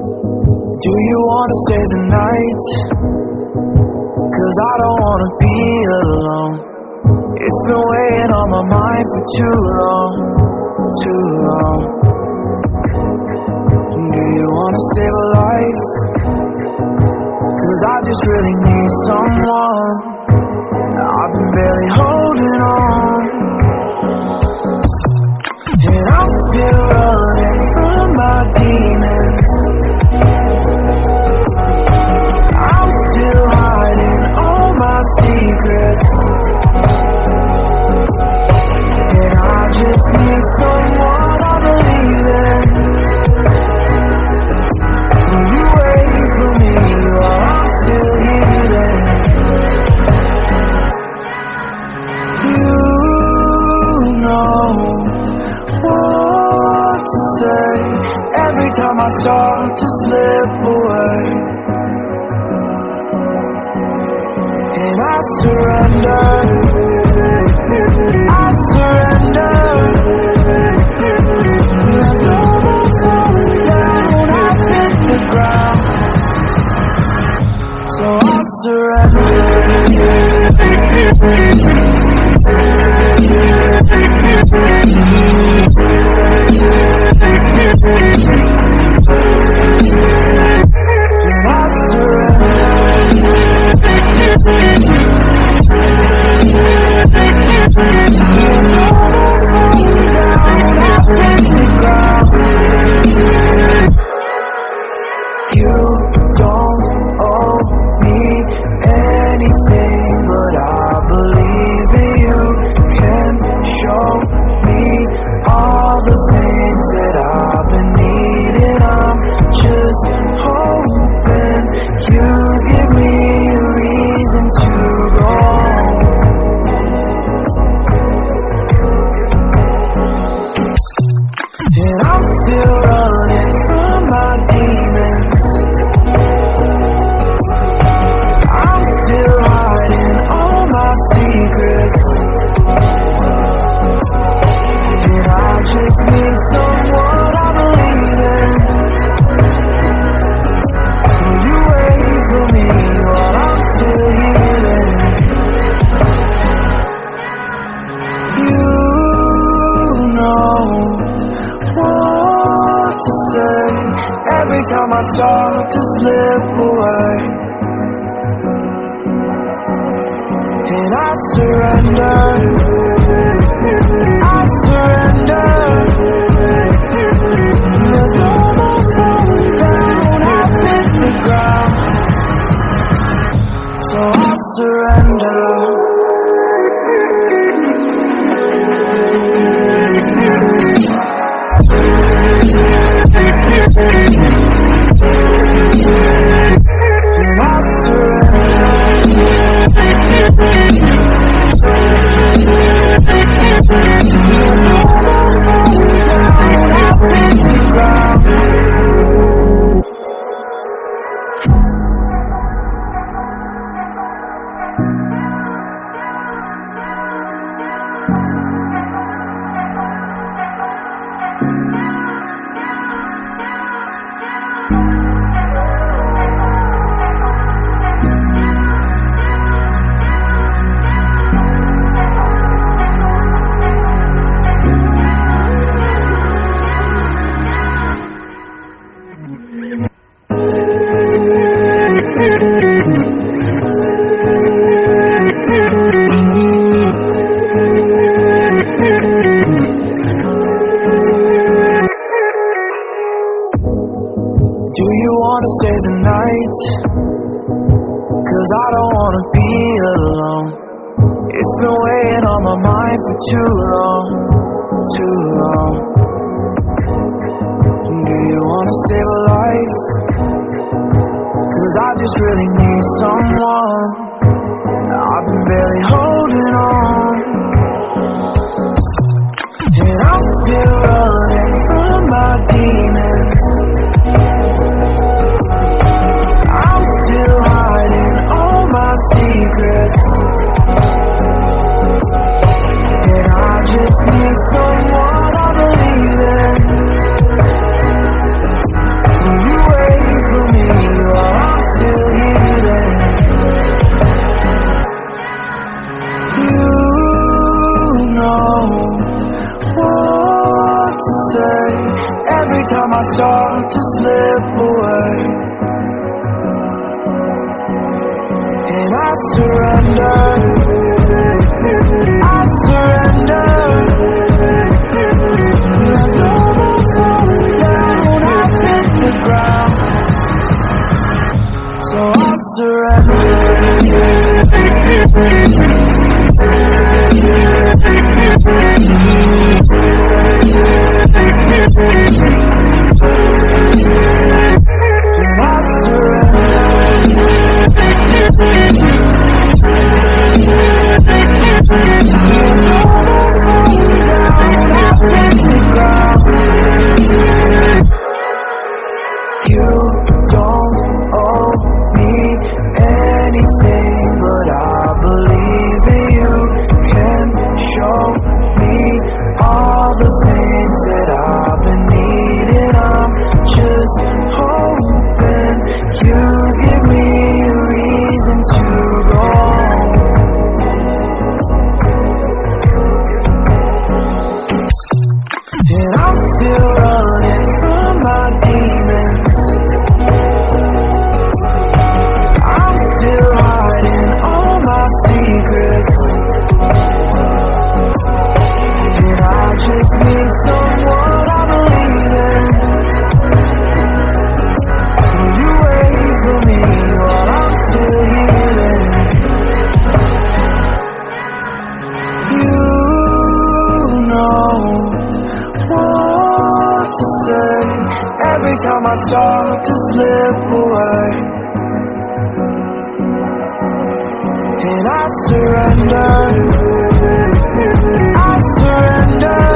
Do you wanna stay the night? 'Cause I don't wanna be alone. It's been weighing on my mind for too long, too long. Do you wanna save a life? 'Cause I just really need someone. I've been barely holding on, and I'm still running from my demons. I'm still hiding all my secrets, and I just need someone I believe in. Will you wait for me while I'm still healing? You know what to say every time I start to slip away, and I surrender, I surrender. There's no more falling down, I've hit the ground, so I surrender. And I surrender. There's no more falling down, I've hit the ground. You don't owe me anything, but I believe that you can show me all the things that I've been needing. I'm just hoping you give me a reason to go on. And I'm still running from my demons. I'm still hiding all my secrets, and I just need someone I believe in. Will you wait for me while I'm still healing? You know what to say every time I start to slip away, and I surrender, I surrender. There's no more falling down, I've hit the ground, so I surrender. And I surrender. There's no more falling down, I've hit the ground. Do you wanna stay the night? 'Cause I don't wanna be alone. It's been weighing on my mind for too long, too long. Do you wanna save a life? 'Cause I just really need someone. I've been barely holding on, and I'm still running from my demons. I'm still hiding all my secrets, and I just need someone I believe in. Will you wait slip away. And I surrender, I surrender. There's no more falling down, I've hit the ground. So I surrender. And I You don't owe me anything, but I believe that you can show me all the things that I've been needing. I'm just hoping you give me a reason to go on. And I'm still running from my demons. I'm still hiding all my secrets. And I just need someone I believe in. So you wait for me while I'm still healing. You know what to say every time I start to slip away. And I surrender, I surrender.